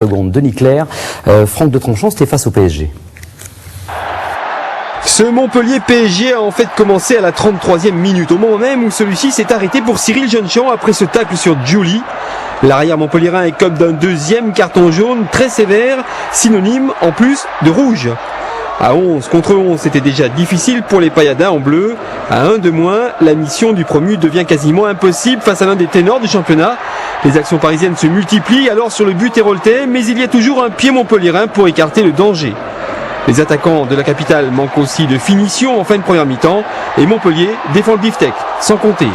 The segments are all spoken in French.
Seconde, Denis Clerc, Franck de Tranchant, c'était face au PSG. Ce Montpellier PSG a en fait commencé à la 33e minute, au moment même où celui-ci s'est arrêté pour Cyril Jeanechamp après ce tacle sur Djouli. L'arrière montpelliérain est comme d'un deuxième carton jaune très sévère, synonyme en plus de rouge. À 11 contre 11, c'était déjà difficile pour les Payadins en bleu. À 1 de moins, la mission du promu devient quasiment impossible face à l'un des ténors du championnat. Les actions parisiennes se multiplient alors sur le but héroltais, mais il y a toujours un pied montpelliérain pour écarter le danger. Les attaquants de la capitale manquent aussi de finition en fin de première mi-temps et Montpellier défend le beefsteak, sans compter.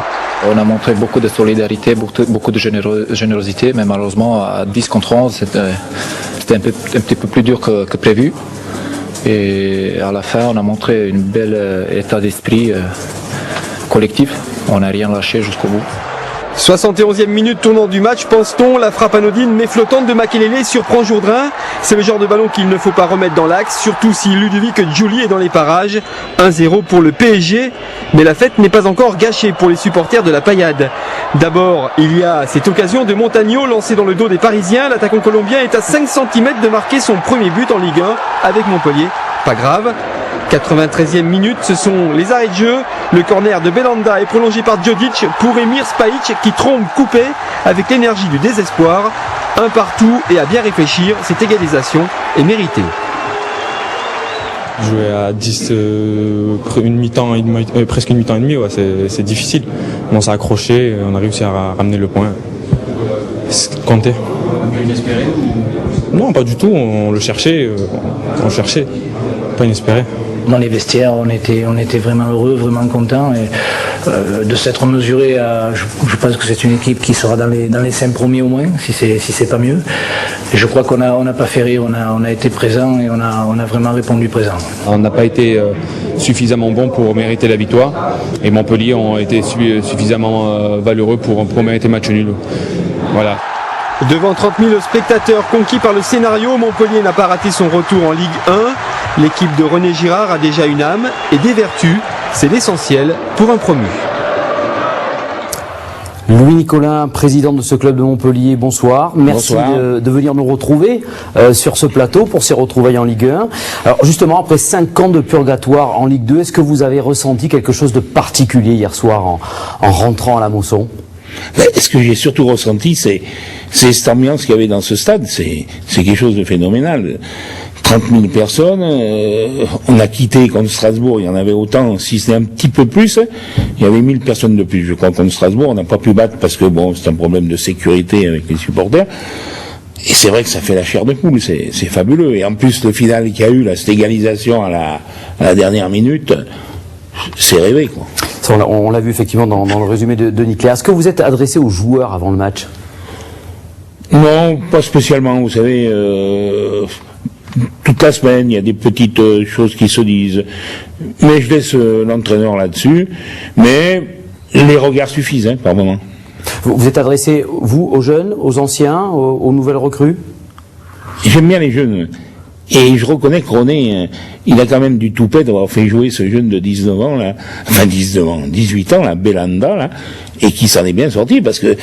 On a montré beaucoup de solidarité, beaucoup de générosité, mais malheureusement à 10 contre 11, c'était un petit peu plus dur que prévu. Et à la fin, on a montré un bel état d'esprit collectif. On n'a rien lâché jusqu'au bout. 71e minute tournant du match, pense-t-on, la frappe anodine mais flottante de Makelele surprend Jourdain. C'est le genre de ballon qu'il ne faut pas remettre dans l'axe, surtout si Ludovic Djouli est dans les parages. 1-0 pour le PSG, mais la fête n'est pas encore gâchée pour les supporters de la Payade. D'abord, il y a cette occasion de Montagno lancée dans le dos des Parisiens. L'attaquant colombien est à 5 cm de marquer son premier but en Ligue 1 avec Montpellier. Pas grave. 93e minute, ce sont les arrêts de jeu. Le corner de Belanda est prolongé par Djodic pour Emir Spajic qui trompe coupé avec l'énergie du désespoir. Un partout et à bien réfléchir, cette égalisation est méritée. Jouer à 10, une mi-temps, presque une mi-temps et demie, ouais, c'est difficile. On s'est accroché, on a réussi à ramener le point. Compter. Inespéré? Non, pas du tout, on le cherchait, pas inespéré. Dans les vestiaires, on était vraiment heureux, vraiment contents et de s'être mesuré à. Je pense que c'est une équipe qui sera dans les 5 premiers au moins, si c'est pas mieux. Et je crois qu'on n'a pas fait rire, on a été présent et on a vraiment répondu présent. On n'a pas été suffisamment bon pour mériter la victoire et Montpellier ont été suffisamment valeureux pour mériter match nul. Voilà. Devant 30 000 spectateurs conquis par le scénario, Montpellier n'a pas raté son retour en Ligue 1. L'équipe de René Girard a déjà une âme et des vertus. C'est l'essentiel pour un promu. Louis Nicolin, président de ce club de Montpellier, bonsoir. Merci de venir nous retrouver sur ce plateau pour ces retrouvailles en Ligue 1. Alors justement, après 5 ans de purgatoire en Ligue 2, est-ce que vous avez ressenti quelque chose de particulier hier soir en rentrant à la Mosson ? Ce que j'ai surtout ressenti, c'est cette ambiance qu'il y avait dans ce stade. C'est quelque chose de phénoménal. 30 000 personnes, on a quitté contre Strasbourg, il y en avait autant, si ce n'est un petit peu plus, il y avait 1000 personnes de plus, je crois, contre Strasbourg, on n'a pas pu battre parce que bon, c'est un problème de sécurité avec les supporters. Et c'est vrai que ça fait la chair de poule, c'est fabuleux. Et en plus, le final qu'il y a eu, cette égalisation à la dernière minute, c'est rêvé, quoi. On l'a vu effectivement dans le résumé de Denis Clerc. Est-ce que vous êtes adressé aux joueurs avant le match ? Non, pas spécialement, vous savez, toute la semaine, il y a des petites choses qui se disent. Mais je laisse l'entraîneur là-dessus. Mais les regards suffisent, par moment. Vous êtes adressé, vous, aux jeunes, aux anciens, aux nouvelles recrues ? J'aime bien les jeunes. Et je reconnais que René, il a quand même du toupet d'avoir fait jouer ce jeune de 19 ans, là, enfin 18 ans, là, Belanda, là, et qui s'en est bien sorti, parce que,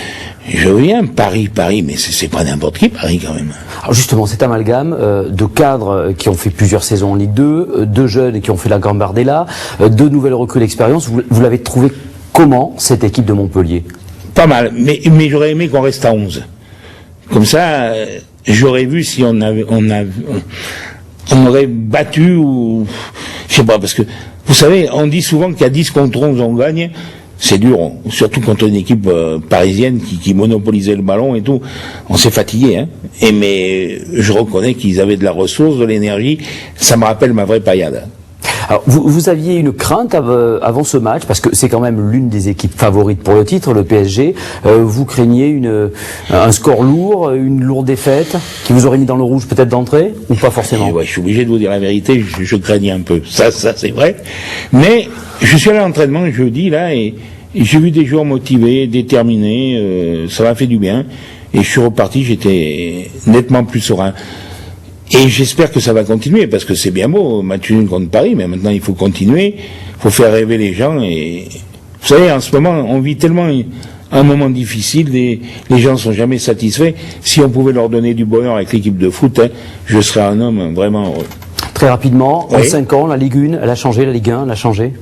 je viens, Paris, mais c'est pas n'importe qui, Paris, quand même. Alors justement, cet amalgame de cadres qui ont fait plusieurs saisons en Ligue 2, de jeunes qui ont fait la Gambardella, de nouvelles recrues d'expérience, vous l'avez trouvé comment, cette équipe de Montpellier ? Pas mal, mais j'aurais aimé qu'on reste à 11. Comme ça, j'aurais vu si on aurait battu ou, je sais pas, parce que, vous savez, on dit souvent qu'à 10 contre 11 on gagne, c'est dur, surtout contre une équipe parisienne qui monopolisait le ballon et tout, on s'est fatigué, hein. Mais je reconnais qu'ils avaient de la ressource, de l'énergie, ça me rappelle ma vraie Payade. Alors, vous aviez une crainte avant ce match, parce que c'est quand même l'une des équipes favorites pour le titre, le PSG. Vous craignez un score lourd, une lourde défaite, qui vous aurait mis dans le rouge peut-être d'entrée, ou pas forcément? Ouais, je suis obligé de vous dire la vérité, je craignais un peu. Ça c'est vrai. Mais je suis allé à l'entraînement jeudi, là, et j'ai vu des joueurs motivés, déterminés, ça m'a fait du bien. Et je suis reparti, j'étais nettement plus serein. Et j'espère que ça va continuer, parce que c'est bien beau, match nul contre Paris, mais maintenant il faut continuer, il faut faire rêver les gens, et vous savez, en ce moment, on vit tellement un moment difficile, les gens sont jamais satisfaits. Si on pouvait leur donner du bonheur avec l'équipe de foot, hein, je serais un homme vraiment heureux. Très rapidement, en Oui. 5 ans, la Ligue 1, elle a changé, la Ligue 1, elle a changé.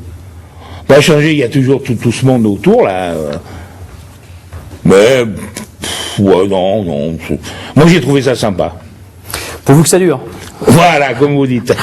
Pas changé, il y a toujours tout ce monde autour, là. Mais, ouais, non. Moi, j'ai trouvé ça sympa. Pourvu que ça dure. Voilà, comme vous dites.